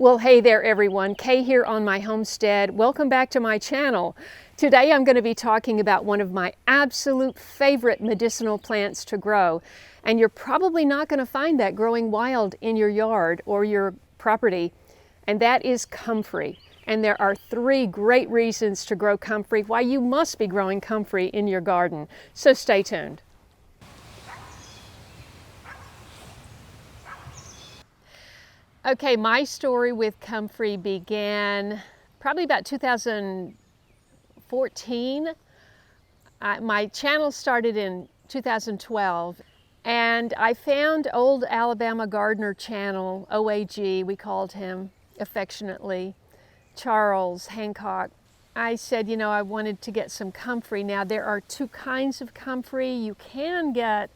Well, hey there everyone, Kay here on my homestead. Welcome back to my channel. Today I'm going to be talking about one of my absolute favorite medicinal plants to grow. And you're probably not going to find that growing wild in your yard or your property. And that is comfrey. And there are 3 great reasons to grow comfrey, why you must be growing comfrey in your garden. So stay tuned. Okay, my story with comfrey began probably about 2014. My channel started in 2012, and I found old Alabama gardener channel, OAG, we called him affectionately, Charles Hancock. I said, you know, I wanted to get some comfrey. Now, there are 2 kinds of comfrey. You can get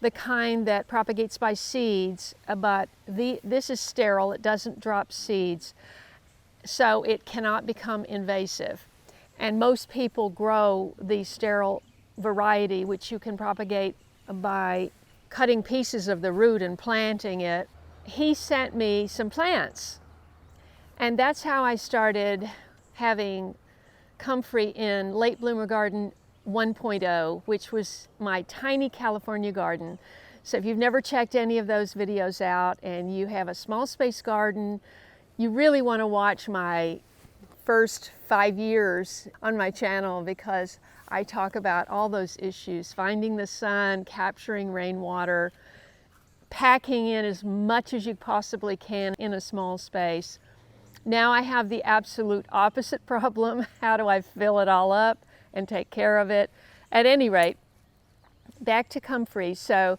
the kind that propagates by seeds, but this is sterile. It doesn't drop seeds, so it cannot become invasive. And most people grow the sterile variety, which you can propagate by cutting pieces of the root and planting it. He sent me some plants, and that's how I started having comfrey in Late Bloomer Garden 1.0, which was my tiny California garden. So if you've never checked any of those videos out and you have a small space garden, you really want to watch my first 5 years on my channel, because I talk about all those issues: finding the sun, capturing rainwater, packing in as much as you possibly can in a small space. Now I have the absolute opposite problem. How do I fill it all up and take care of it? At any rate, back to comfrey. So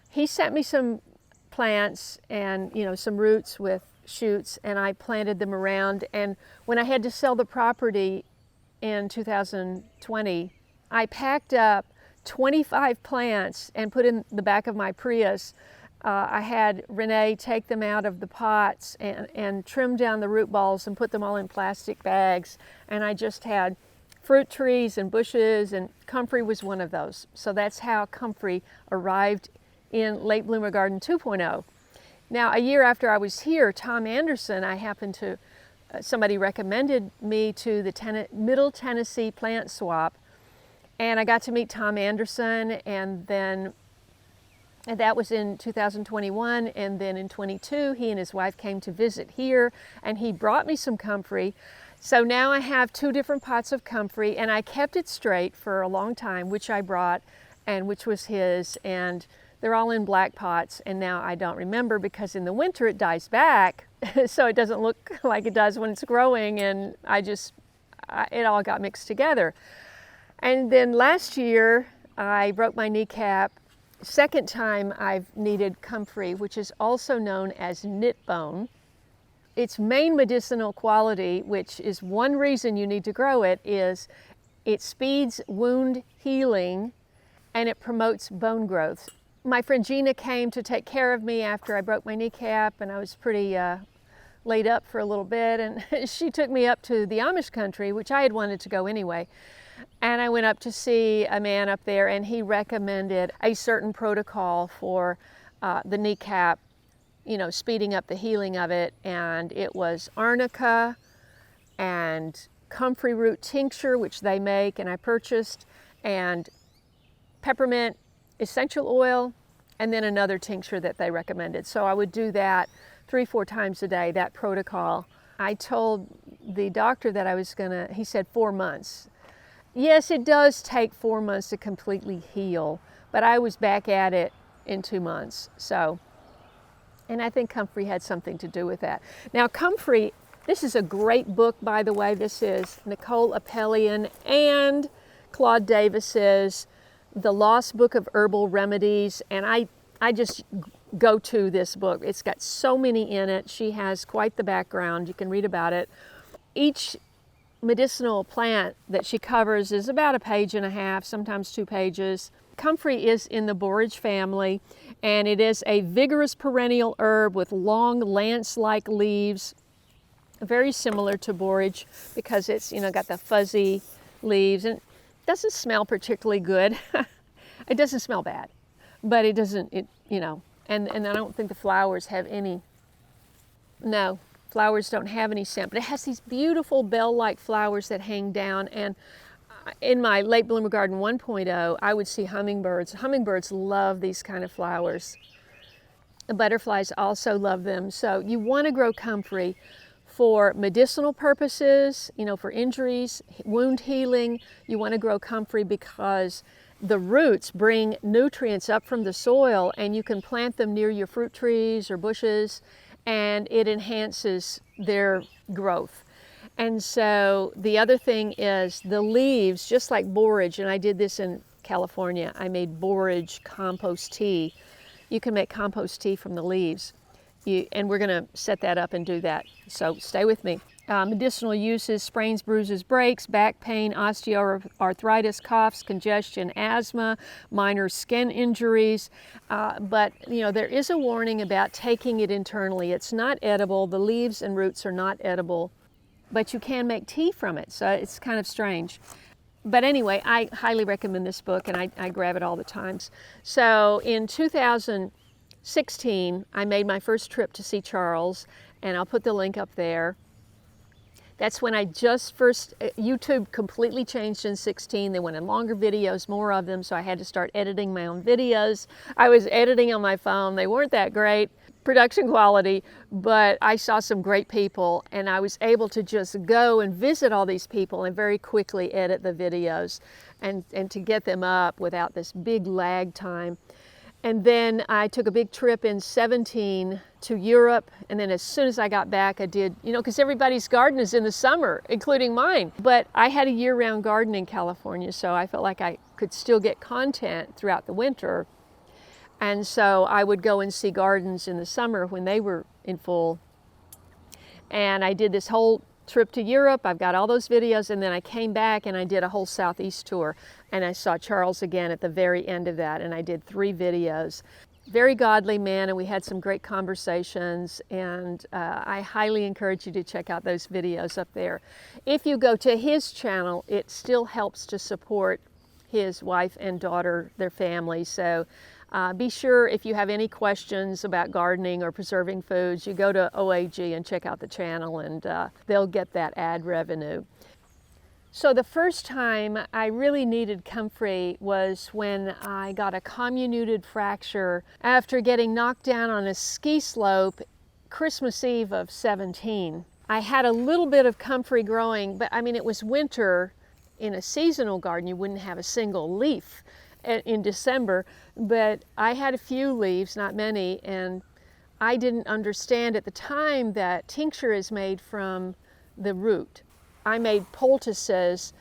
he sent me some plants and, you know, some roots with shoots, and I planted them around. And when I had to sell the property in 2020, I packed up 25 plants and put in the back of my Prius. I had Renee take them out of the pots and trim down the root balls and put them all in plastic bags. And I just had fruit trees and bushes, and comfrey was one of those. So that's how comfrey arrived in Late Bloomer Garden 2.0. Now, a year after I was here, Tom Anderson, somebody recommended me to the Middle Tennessee Plant Swap, and I got to meet Tom Anderson, and that was in 2021, and then in 22, he and his wife came to visit here, and he brought me some comfrey. So now I have 2 different pots of comfrey, and I kept it straight for a long time, which I brought and which was his, and they're all in black pots, and now I don't remember, because in the winter it dies back, so it doesn't look like it does when it's growing, and it all got mixed together. And then last year I broke my kneecap. Second time I've needed comfrey, which is also known as knit bone. Its main medicinal quality, which is one reason you need to grow it, is it speeds wound healing and it promotes bone growth. My friend Gina came to take care of me after I broke my kneecap, and I was pretty laid up for a little bit, and she took me up to the Amish country, which I had wanted to go anyway. And I went up to see a man up there, and he recommended a certain protocol for the kneecap, you know, speeding up the healing of it. And it was arnica and comfrey root tincture, which they make and I purchased, and peppermint essential oil, and then another tincture that they recommended. So I would do that 3-4 times a day, that protocol. I told the doctor that I was he said 4 months. Yes, it does take 4 months to completely heal, but I was back at it in 2 months. So, and I think comfrey had something to do with that. Now, comfrey, this is a great book, by the way. This is Nicole Appelian and Claude Davis's The Lost Book of Herbal Remedies, and I just go to this book. It's got so many in it. She has quite the background. You can read about it. Each medicinal plant that she covers is about 1.5 pages, sometimes 2 pages. Comfrey is in the borage family, and it is a vigorous perennial herb with long lance-like leaves, very similar to borage because it's, you know, got the fuzzy leaves, and it doesn't smell particularly good. It doesn't smell bad, but it doesn't, you know, and I don't think the flowers have any, no, flowers don't have any scent, but it has these beautiful bell-like flowers that hang down. And in my late bloomer garden 1.0, I would see hummingbirds. Hummingbirds love these kind of flowers. The butterflies also love them. So you want to grow comfrey for medicinal purposes, you know, for injuries, wound healing. You want to grow comfrey because the roots bring nutrients up from the soil, and you can plant them near your fruit trees or bushes, and it enhances their growth. And so the other thing is the leaves, just like borage, and I did this in California. I made borage compost tea. You can make compost tea from the leaves. And we're going to set that up and do that. So stay with me. Medicinal uses: sprains, bruises, breaks, back pain, osteoarthritis, coughs, congestion, asthma, minor skin injuries. But you know, there is a warning about taking it internally. It's not edible. The leaves and roots are not edible, but you can make tea from it. So it's kind of strange. But anyway, I highly recommend this book, and I grab it all the times. So in 2016, I made my first trip to see Charles, and I'll put the link up there. That's when I just first, YouTube completely changed in 16. They went in longer videos, more of them, so I had to start editing my own videos. I was editing on my phone. They weren't that great production quality, but I saw some great people, and I was able to just go and visit all these people and very quickly edit the videos and to get them up without this big lag time. And then I took a big trip in 17 to Europe, and then as soon as I got back, I did, you know, because everybody's garden is in the summer, including mine. But I had a year-round garden in California, so I felt like I could still get content throughout the winter. And so I would go and see gardens in the summer when they were in full. And I did this whole trip to Europe. I've got all those videos, and then I came back and I did a whole Southeast tour, and I saw Charles again at the very end of that, and I did 3 videos. Very godly man, and we had some great conversations, and I highly encourage you to check out those videos up there. If you go to his channel, it still helps to support his wife and daughter, their family. So be sure, if you have any questions about gardening or preserving foods, you go to OAG and check out the channel, and they'll get that ad revenue. So the first time I really needed comfrey was when I got a comminuted fracture after getting knocked down on a ski slope Christmas Eve of 17. I had a little bit of comfrey growing, but I mean, it was winter. In a seasonal garden, you wouldn't have a single leaf in December, but I had a few leaves, not many, and I didn't understand at the time that tincture is made from the root. I made poultices.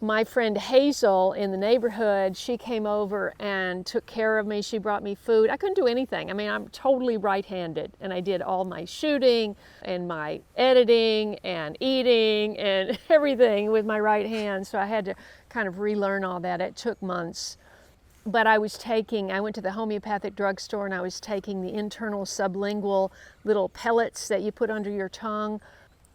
My friend Hazel in the neighborhood, she came over and took care of me. She brought me food. I couldn't do anything. I mean, I'm totally right-handed, and I did all my shooting and my editing and eating and everything with my right hand, so I had to kind of relearn all that. It took months. But I went to the homeopathic drugstore, and I was taking the internal sublingual little pellets that you put under your tongue.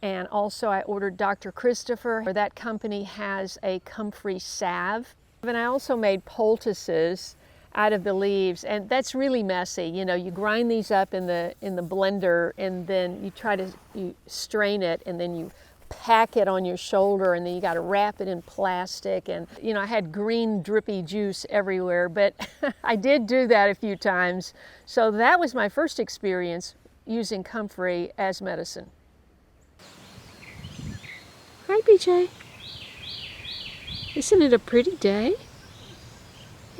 And also I ordered Dr. Christopher. That company has a comfrey salve. And I also made poultices out of the leaves, and that's really messy. You know, you grind these up in the blender, and then you strain it, and then you pack it on your shoulder, and then you got to wrap it in plastic. And you know, I had green drippy juice everywhere, but I did do that a few times. So that was my first experience using comfrey as medicine. Hi, BJ. Isn't it a pretty day?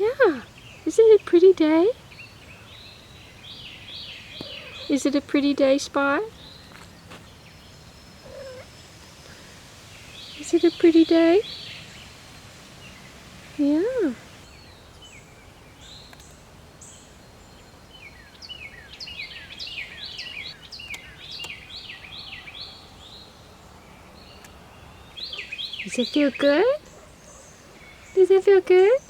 Yeah. Isn't it a pretty day? Is it a pretty day, Spot? Is it a pretty day? Yeah. Does it feel good? Does it feel good?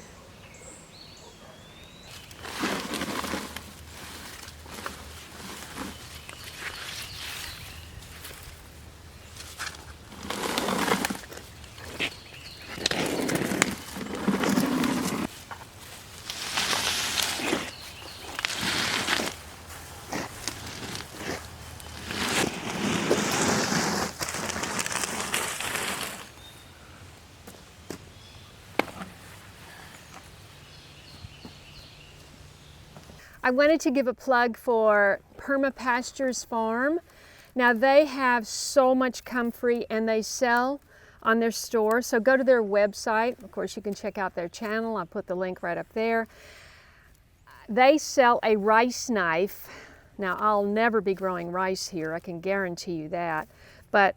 I wanted to give a plug for Permapastures Farm. Now they have so much comfrey and they sell on their store, so go to their website. Of course, you can check out their channel. I'll put the link right up there. They sell a rice knife. Now, I'll never be growing rice here, I can guarantee you that, but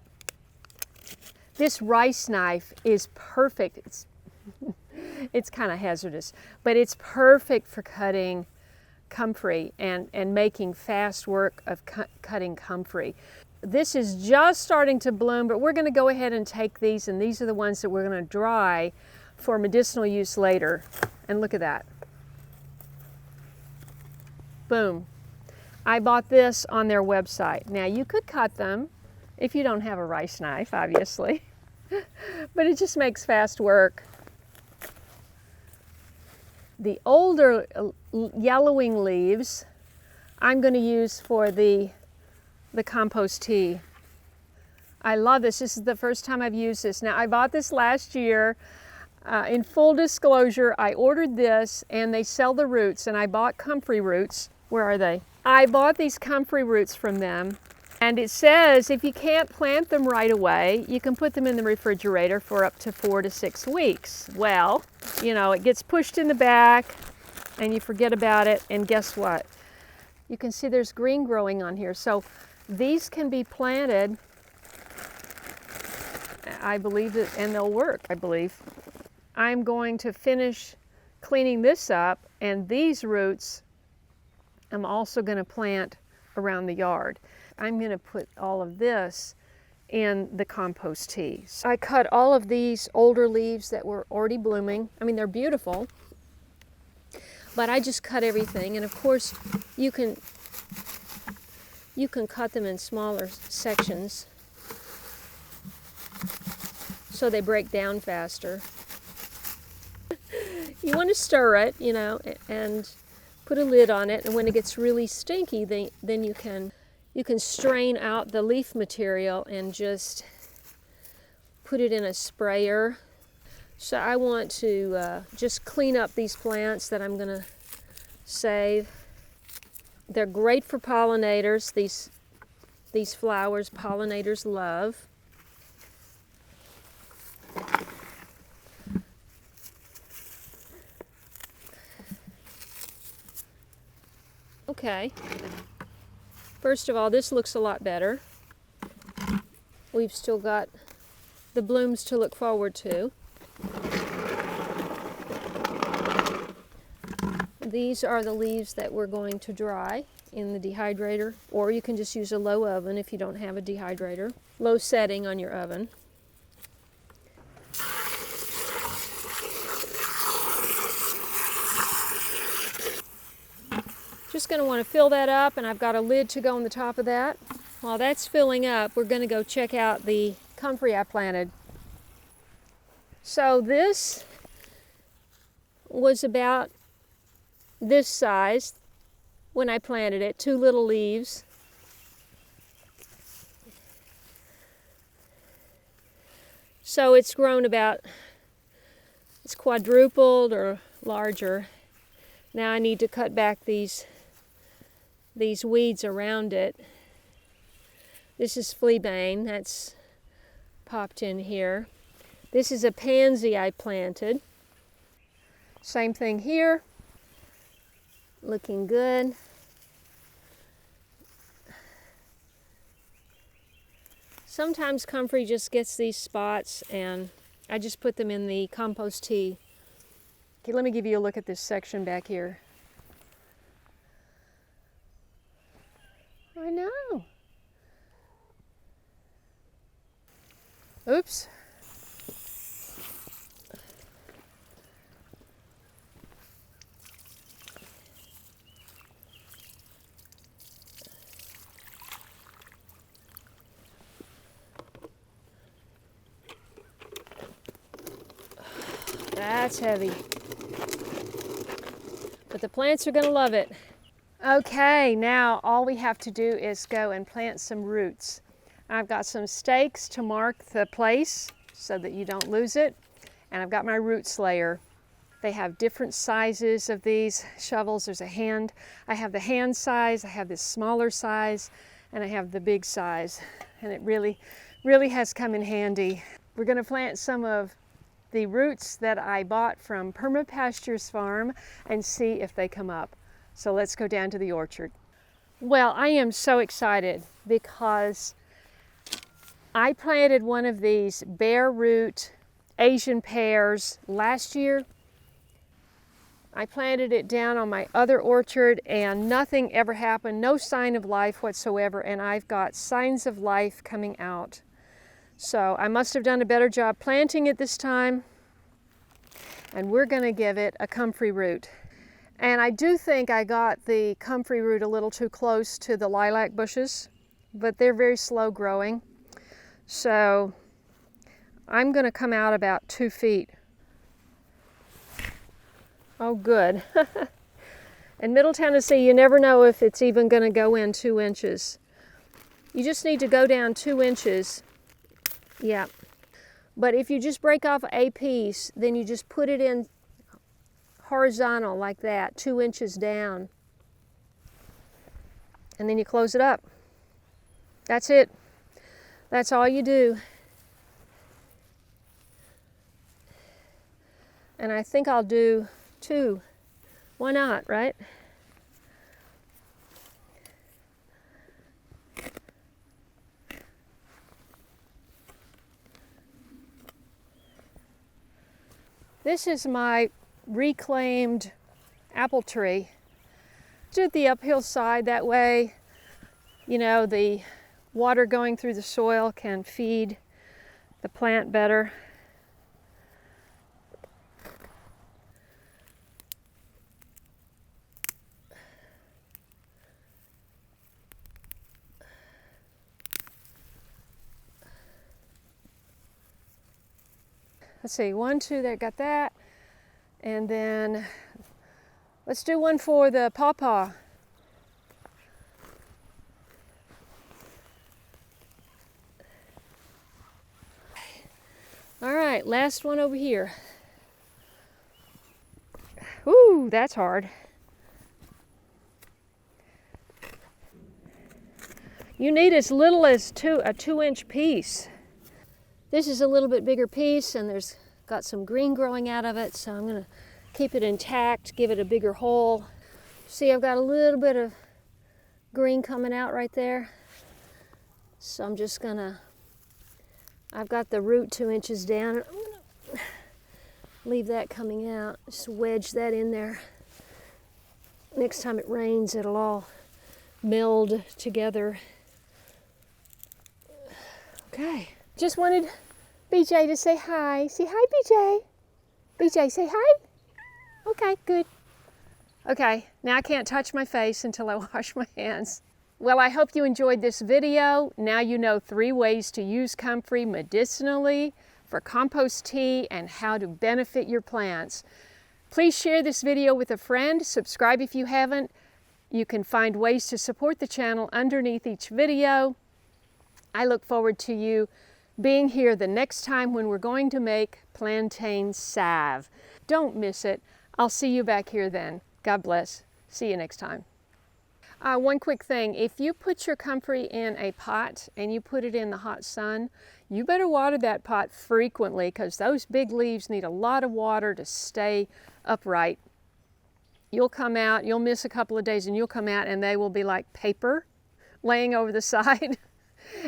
this rice knife is perfect. It's kind of hazardous, but it's perfect for cutting comfrey and making fast work of cutting comfrey. This is just starting to bloom, but we're going to go ahead and take these, and these are the ones that we're going to dry for medicinal use later. And look at that. Boom. I bought this on their website. Now you could cut them if you don't have a rice knife, obviously, but it just makes fast work. The older yellowing leaves I'm going to use for the compost tea. I love this. This is the first time I've used this. Now I bought this last year. In full disclosure, I ordered this and they sell the roots, and I bought comfrey roots. Where are they? I bought these comfrey roots from them, and it says if you can't plant them right away, you can put them in the refrigerator for up to 4 to 6 weeks. Well, you know, it gets pushed in the back and you forget about it, and guess what? You can see there's green growing on here. So these can be planted, I believe, and they'll work, I believe. I'm going to finish cleaning this up, and these roots I'm also going to plant around the yard. I'm going to put all of this in the compost tea. So I cut all of these older leaves that were already blooming. I mean, they're beautiful, but I just cut everything. And of course, you can cut them in smaller sections so they break down faster. You want to stir it, you know, and put a lid on it, and when it gets really stinky, then you can strain out the leaf material and just put it in a sprayer. So I want to just clean up these plants that I'm going to save. They're great for pollinators. These flowers pollinators love. Okay, first of all, this looks a lot better. We've still got the blooms to look forward to. These are the leaves that we're going to dry in the dehydrator, or you can just use a low oven if you don't have a dehydrator. Low setting on your oven. Just going to want to fill that up, and I've got a lid to go on the top of that. While that's filling up, we're going to go check out the comfrey I planted. So this was about this size when I planted it, 2 little leaves. So it's grown about, it's quadrupled or larger. Now I need to cut back these weeds around it. This is fleabane, that's popped in here. This is a pansy I planted. Same thing here, looking good. Sometimes comfrey just gets these spots, and I just put them in the compost tea. Okay, let me give you a look at this section back here. I know. Oops. That's heavy. But the plants are going to love it. Okay, now all we have to do is go and plant some roots. I've got some stakes to mark the place so that you don't lose it, and I've got my root slayer. They have different sizes of these shovels. There's a hand. I have the hand size, I have this smaller size, and I have the big size. And it really has come in handy. We're going to plant some of the roots that I bought from Permapasture's farm and see if they come up. So let's go down to the orchard. Well, I am so excited because I planted one of these bare root Asian pears last year. I planted it down on my other orchard and nothing ever happened, no sign of life whatsoever, and I've got signs of life coming out. So I must have done a better job planting it this time, and we're going to give it a comfrey root. And I do think I got the comfrey root a little too close to the lilac bushes, but they're very slow growing. So I'm going to come out about 2 feet. Oh, good. In Middle Tennessee, you never know if it's even going to go in 2 inches. You just need to go down 2 inches. Yeah. But if you just break off a piece, then you just put it in horizontal like that, 2 inches down. And then you close it up. That's it. That's all you do. And I think I'll do 2. Why not, right? This is my reclaimed apple tree. Did the uphill side that way, you know, the water going through the soil can feed the plant better. Let's see, 1, 2, there, got that. And then let's do one for the pawpaw. All right, last one over here. Ooh, that's hard. You need as little as a 2-inch piece. This is a little bit bigger piece and there's got some green growing out of it, so I'm going to keep it intact, give it a bigger hole. See, I've got a little bit of green coming out right there. So I'm just going to, I've got the root 2 inches down. I'm going to leave that coming out, just wedge that in there. Next time it rains, it'll all meld together. Okay, just wanted BJ to say hi. Say hi, BJ. BJ, say hi. Okay, good. Okay, now I can't touch my face until I wash my hands. Well, I hope you enjoyed this video. Now you know 3 ways to use comfrey medicinally for compost tea and how to benefit your plants. Please share this video with a friend. Subscribe if you haven't. You can find ways to support the channel underneath each video. I look forward to you being here the next time when we're going to make plantain salve. Don't miss it. I'll see you back here then. God bless. See you next time. One quick thing, if you put your comfrey in a pot and you put it in the hot sun, you better water that pot frequently because those big leaves need a lot of water to stay upright. You'll come out, you'll miss a couple of days and you'll come out and they will be like paper laying over the side.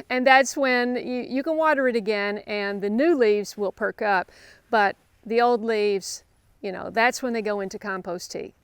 And that's when you can water it again and the new leaves will perk up. But the old leaves, you know, that's when they go into compost tea.